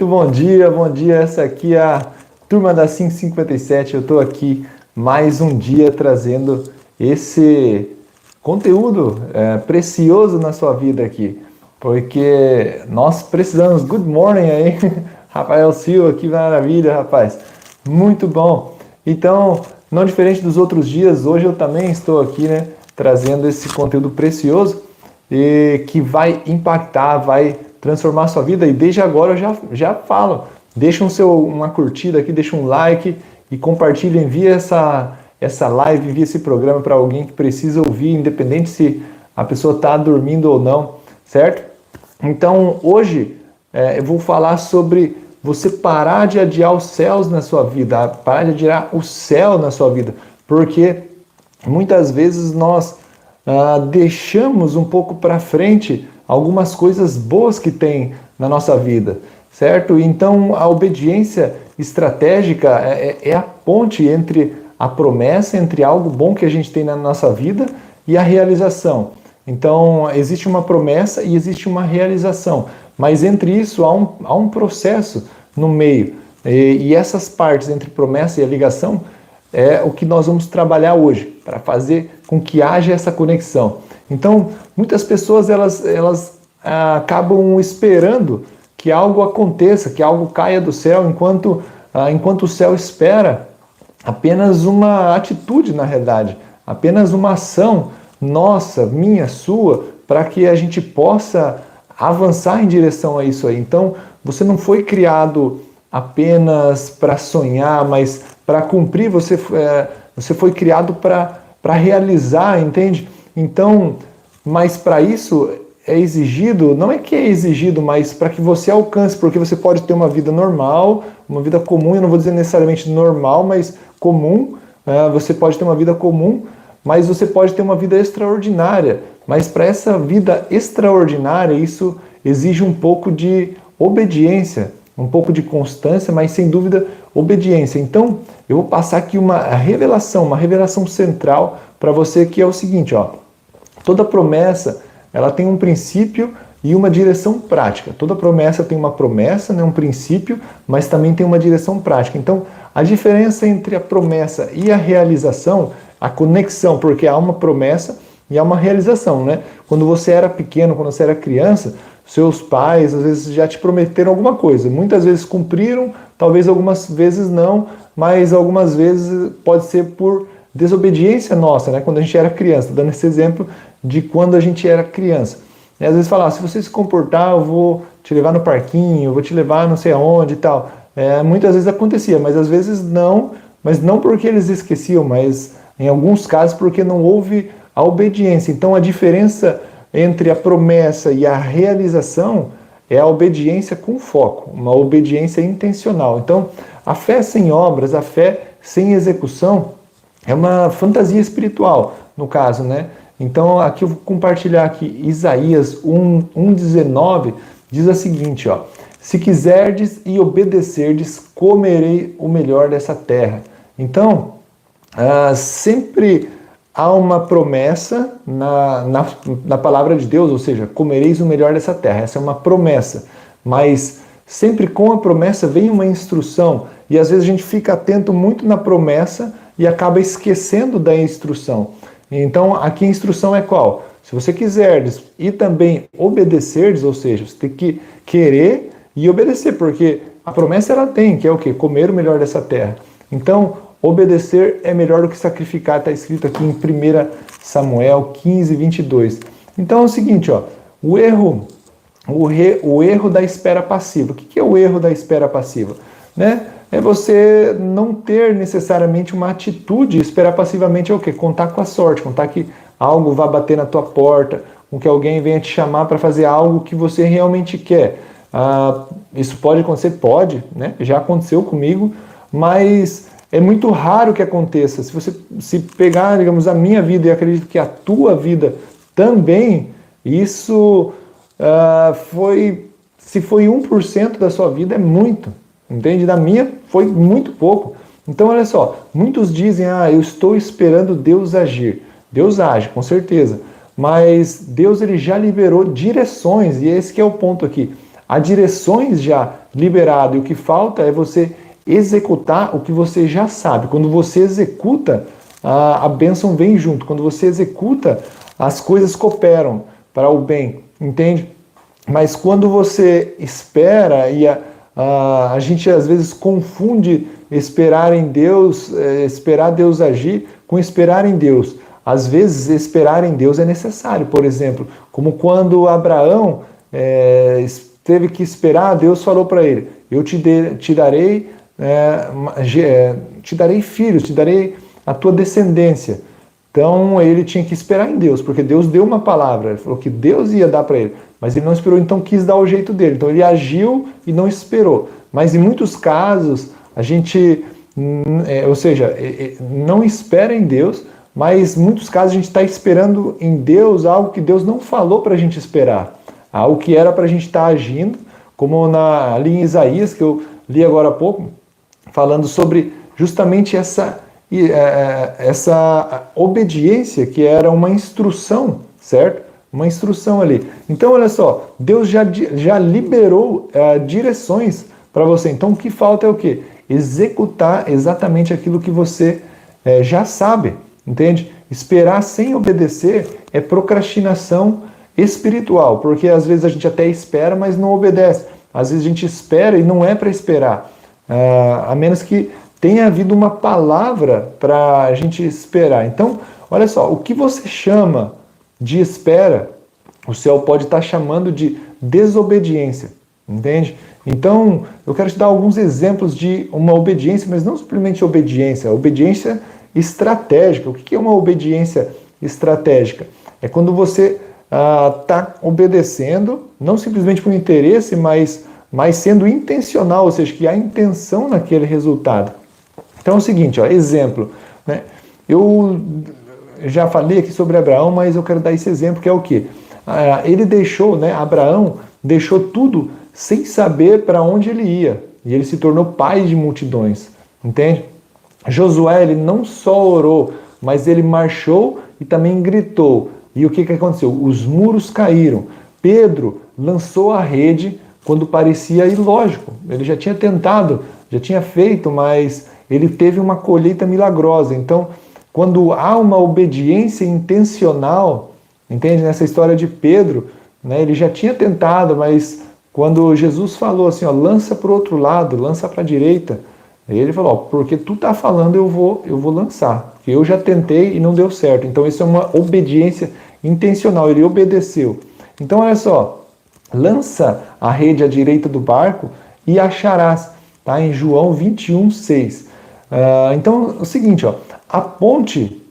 Muito bom dia. Essa aqui é a turma da 557. Eu estou aqui mais um dia trazendo esse conteúdo precioso na sua vida aqui, porque nós precisamos. Good morning aí, Rafael Silva, que maravilha, rapaz. Muito bom. Então, não diferente dos outros dias, hoje eu também estou aqui, né, trazendo esse conteúdo precioso e que vai impactar, vai transformar a sua vida. E desde agora eu já falo, deixa uma curtida aqui, deixa um like e compartilha, envia essa live, envia esse programa para alguém que precisa ouvir, independente se a pessoa está dormindo ou não, certo? Então hoje eu vou falar sobre você parar de adiar os céus na sua vida, parar de adiar o céu na sua vida, porque muitas vezes nós deixamos um pouco para frente algumas coisas boas que tem na nossa vida, certo? Então a obediência estratégica é a ponte entre a promessa, entre algo bom que a gente tem na nossa vida e a realização. Então existe uma promessa e existe uma realização, mas entre isso há um processo no meio, e essas partes entre promessa e a ligação é o que nós vamos trabalhar hoje, para fazer com que haja essa conexão. Então, muitas pessoas elas acabam esperando que algo aconteça, que algo caia do céu, enquanto o céu espera apenas uma atitude, na realidade, apenas uma ação nossa, minha, sua, para que a gente possa avançar em direção a isso aí. Então, você não foi criado apenas para sonhar, mas para cumprir. Você foi criado para realizar, entende? Então, mas para isso é exigido, não é que é exigido, mas para que você alcance, porque você pode ter uma vida normal, uma vida comum. Eu não vou dizer necessariamente normal, mas comum. Você pode ter uma vida comum, mas você pode ter uma vida extraordinária. Mas para essa vida extraordinária, isso exige um pouco de obediência, um pouco de constância, mas sem dúvida obediência. Então, eu vou passar aqui uma revelação central para você, que é o seguinte, ó. Toda promessa, ela tem um princípio e uma direção prática. Toda promessa tem uma promessa, né, um princípio, mas também tem uma direção prática. Então, a diferença entre a promessa e a realização, a conexão, porque há uma promessa e há uma realização, né? Quando você era pequeno, quando você era criança, seus pais às vezes já te prometeram alguma coisa. Muitas vezes cumpriram, talvez algumas vezes não, mas algumas vezes pode ser por desobediência nossa, né? Quando a gente era criança, dando esse exemplo de quando a gente era criança. E às vezes falar, se você se comportar, eu vou te levar no parquinho, eu vou te levar não sei aonde e tal. Muitas vezes acontecia, mas às vezes não, mas não porque eles esqueciam, mas em alguns casos porque não houve a obediência. Então a diferença entre a promessa e a realização é a obediência com foco, uma obediência intencional. Então a fé sem obras, a fé sem execução é uma fantasia espiritual, no caso, né? Então aqui eu vou compartilhar aqui Isaías 1:19, diz a seguinte, ó: se quiserdes e obedecerdes, comerei o melhor dessa terra. Então, sempre há uma promessa na palavra de Deus, ou seja, comereis o melhor dessa terra. Essa é uma promessa, mas sempre com a promessa vem uma instrução, e às vezes a gente fica atento muito na promessa e acaba esquecendo da instrução. Então, aqui a instrução é qual? Se você quiserdes e também obedecerdes, ou seja, você tem que querer e obedecer, porque a promessa ela tem, que é o quê? Comer o melhor dessa terra. Então, obedecer é melhor do que sacrificar, está escrito aqui em 1 Samuel 15:22. Então é o seguinte, ó, o erro da espera passiva. O que é o erro da espera passiva? Né? É você não ter necessariamente uma atitude. Esperar passivamente é o quê? Contar com a sorte, contar que algo vai bater na tua porta, com que alguém venha te chamar para fazer algo que você realmente quer. Isso pode acontecer? Pode, né? Já aconteceu comigo, mas é muito raro que aconteça. Se você pegar, digamos, a minha vida, e acredito que a tua vida também, isso se foi 1% da sua vida, é muito. Entende? Da minha foi muito pouco. Então, olha só, muitos dizem, eu estou esperando Deus agir. Deus age, com certeza. Mas Deus ele já liberou direções, e esse que é o ponto aqui. há direções já liberadas, e o que falta é você executar o que você já sabe. Quando você executa, a bênção vem junto. Quando você executa, as coisas cooperam para o bem, entende? Mas quando você espera, e a gente às vezes confunde esperar em Deus, esperar Deus agir, com esperar em Deus. Às vezes esperar em Deus é necessário, por exemplo, como quando Abraão teve que esperar, Deus falou para ele, eu te darei filhos, te darei a tua descendência. Então ele tinha que esperar em Deus, porque Deus deu uma palavra, ele falou que Deus ia dar para ele, mas ele não esperou, então quis dar o jeito dele. Então ele agiu e não esperou. Mas em muitos casos a gente, não espera em Deus, mas em muitos casos a gente está esperando em Deus algo que Deus não falou para a gente esperar, algo que era para a gente estar agindo, como ali em Isaías, que eu li agora há pouco, falando sobre justamente essa obediência, que era uma instrução, certo? Uma instrução ali. Então, olha só, Deus já liberou direções para você. Então, o que falta é o quê? Executar exatamente aquilo que você já sabe, entende? Esperar sem obedecer é procrastinação espiritual, porque às vezes a gente até espera, mas não obedece. Às vezes a gente espera e não é para esperar, a menos que tenha havido uma palavra para a gente esperar. Então, olha só, o que você chama de espera, o céu pode estar chamando de desobediência, entende? Então, eu quero te dar alguns exemplos de uma obediência, mas não simplesmente obediência estratégica. O que é uma obediência estratégica? É quando você está obedecendo, não simplesmente por interesse, mas sendo intencional, ou seja, que há intenção naquele resultado. Então é o seguinte, exemplo, né? Eu já falei aqui sobre Abraão, mas eu quero dar esse exemplo, que é o quê? Ele deixou, Abraão deixou tudo sem saber para onde ele ia, e ele se tornou pai de multidões, entende? Josué, ele não só orou, mas ele marchou e também gritou. E o que aconteceu? Os muros caíram. Pedro lançou a rede quando parecia ilógico. Ele já tinha tentado, já tinha feito, mas ele teve uma colheita milagrosa. Então, quando há uma obediência intencional, entende? Nessa história de Pedro, ele já tinha tentado, mas quando Jesus falou assim, lança para o outro lado, lança para a direita, ele falou, porque tu está falando, eu vou lançar, porque eu já tentei e não deu certo. Então isso é uma obediência intencional, ele obedeceu. Então olha só, lança a rede à direita do barco e acharás, tá? Em João 21:6. Então é o seguinte, a ponte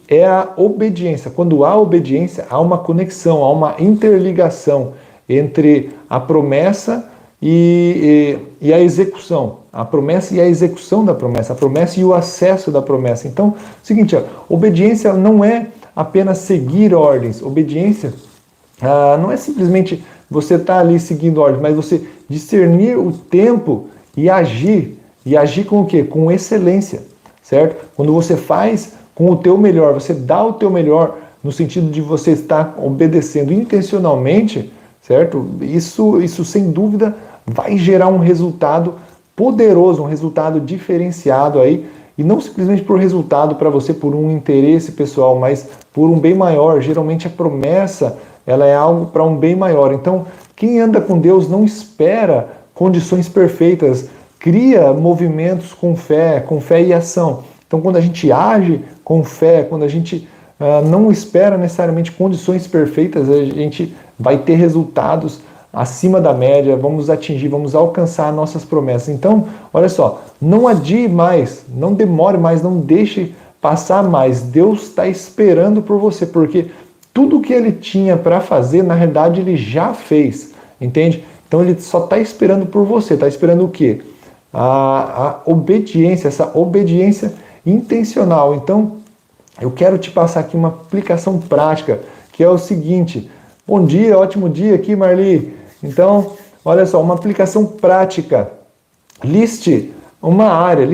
é a obediência. Quando há obediência, há uma conexão, há uma interligação entre a promessa e a execução. A promessa e a execução da promessa, a promessa e o acesso da promessa. Então, é o seguinte, obediência não é apenas seguir ordens. Obediência não é simplesmente você estar ali seguindo ordens, mas você discernir o tempo e agir. E agir com o quê? Com excelência, certo? Quando você faz com o teu melhor, você dá o teu melhor no sentido de você estar obedecendo intencionalmente, certo? Isso sem dúvida vai gerar um resultado poderoso, um resultado diferenciado aí, e não simplesmente por resultado para você, por um interesse pessoal, mas por um bem maior. Geralmente a promessa, ela é algo para um bem maior. Então, quem anda com Deus não espera condições perfeitas, cria movimentos com fé e ação. Então, quando a gente age com fé, quando a gente não espera necessariamente condições perfeitas, a gente vai ter resultados acima da média, vamos alcançar nossas promessas. Então, olha só, não adie mais, não demore mais, não deixe passar mais. Deus está esperando por você, porque tudo que Ele tinha para fazer, na realidade, Ele já fez, entende? Então, Ele só está esperando por você. Está esperando o quê? A obediência, essa obediência intencional. Então, eu quero te passar aqui uma aplicação prática, que é o seguinte. Bom dia, ótimo dia aqui, Marli. Então, olha só, uma aplicação prática. Liste uma área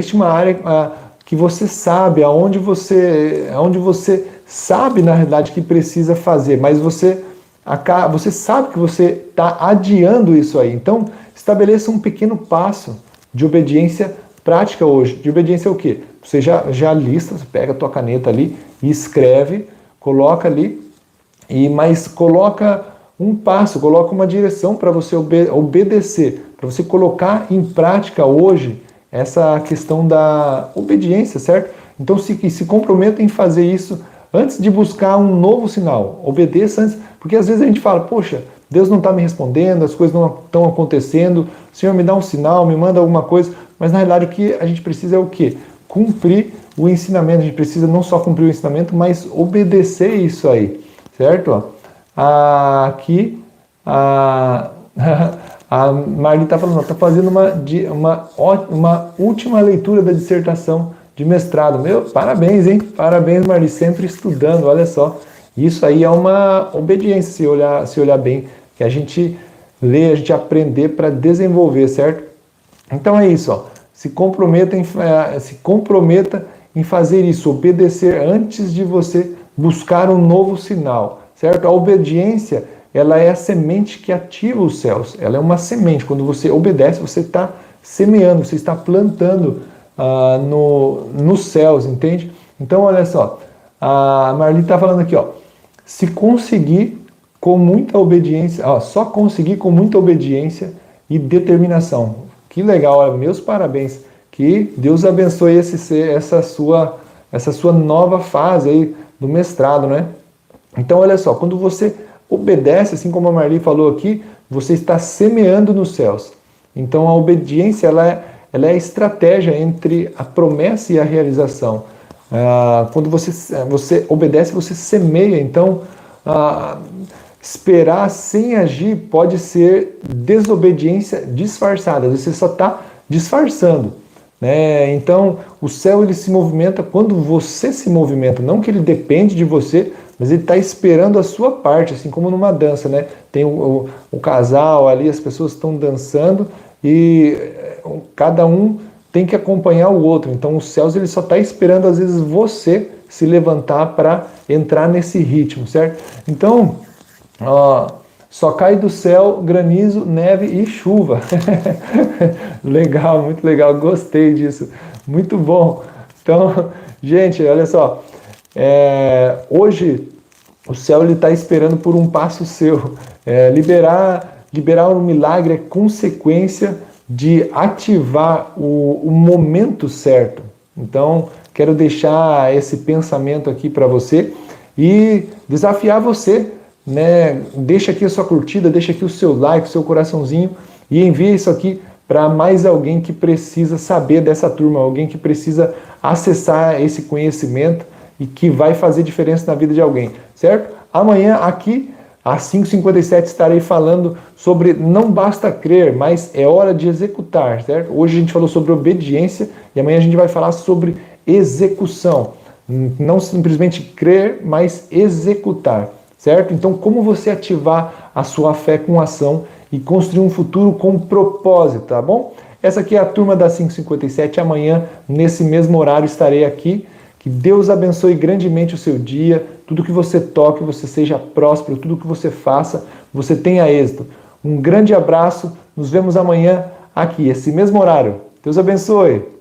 que você sabe, aonde você sabe, na realidade, que precisa fazer, mas você você sabe que você está adiando isso aí. Então, estabeleça um pequeno passo de obediência prática hoje. De obediência é o quê? Você já lista, você pega a tua caneta ali e escreve, coloca ali, mas coloca um passo, coloca uma direção para você obedecer, para você colocar em prática hoje essa questão da obediência, certo? Então se comprometa em fazer isso antes de buscar um novo sinal. Obedeça antes, porque às vezes a gente fala, poxa, Deus não está me respondendo, as coisas não estão acontecendo, o Senhor me dá um sinal, me manda alguma coisa, mas na realidade o que a gente precisa é o quê? Cumprir o ensinamento, a gente precisa não só cumprir o ensinamento, mas obedecer isso aí, certo? Aqui, a Marli está falando, está fazendo uma última leitura da dissertação de mestrado. Meu, parabéns, hein? Parabéns, Marli, sempre estudando, olha só. Isso aí é uma obediência, se olhar bem, que a gente lê, a gente aprender para desenvolver, certo? Então é isso, ó. Se comprometa em fazer isso, obedecer antes de você buscar um novo sinal, certo? A obediência, ela é a semente que ativa os céus, ela é uma semente. Quando você obedece, você está semeando, você está plantando nos céus, entende? Então, olha só, a Marli está falando aqui, ó, se conseguir com muita obediência, ó, só conseguir com muita obediência e determinação. Que legal, olha, meus parabéns, que Deus abençoe essa sua nova fase aí do mestrado, né? Então, olha só, quando você obedece, assim como a Marli falou aqui, você está semeando nos céus. Então, a obediência, ela é a estratégia entre a promessa e a realização. Quando você obedece, você semeia. Então, esperar sem agir pode ser desobediência disfarçada. Você só está disfarçando, né? Então, o céu ele se movimenta quando você se movimenta. Não que ele depende de você, mas ele está esperando a sua parte, assim como numa dança, né? Tem o casal ali, as pessoas estão dançando e cada um tem que acompanhar o outro. Então, os céus ele só está esperando, às vezes, você se levantar para entrar nesse ritmo, certo? Então, só cai do céu granizo, neve e chuva. Legal, muito legal, gostei disso. Muito bom. Então, gente, olha só. Hoje o céu está esperando por um passo seu. Liberar um milagre é consequência de ativar o momento certo. Então, quero deixar esse pensamento aqui para você e desafiar você, né? Deixa aqui a sua curtida, deixa aqui o seu like, o seu coraçãozinho e envia isso aqui para mais alguém que precisa saber dessa turma, alguém que precisa acessar esse conhecimento e que vai fazer diferença na vida de alguém, certo? Amanhã aqui às 5h57 estarei falando sobre não basta crer, mas é hora de executar, certo? Hoje a gente falou sobre obediência e amanhã a gente vai falar sobre execução. Não simplesmente crer, mas executar, certo? Então, como você ativar a sua fé com ação e construir um futuro com propósito, tá bom? Essa aqui é a turma da 5h57. Amanhã, nesse mesmo horário, estarei aqui. Que Deus abençoe grandemente o seu dia, tudo que você toque, você seja próspero, tudo que você faça, você tenha êxito. Um grande abraço, nos vemos amanhã aqui, esse mesmo horário. Deus abençoe!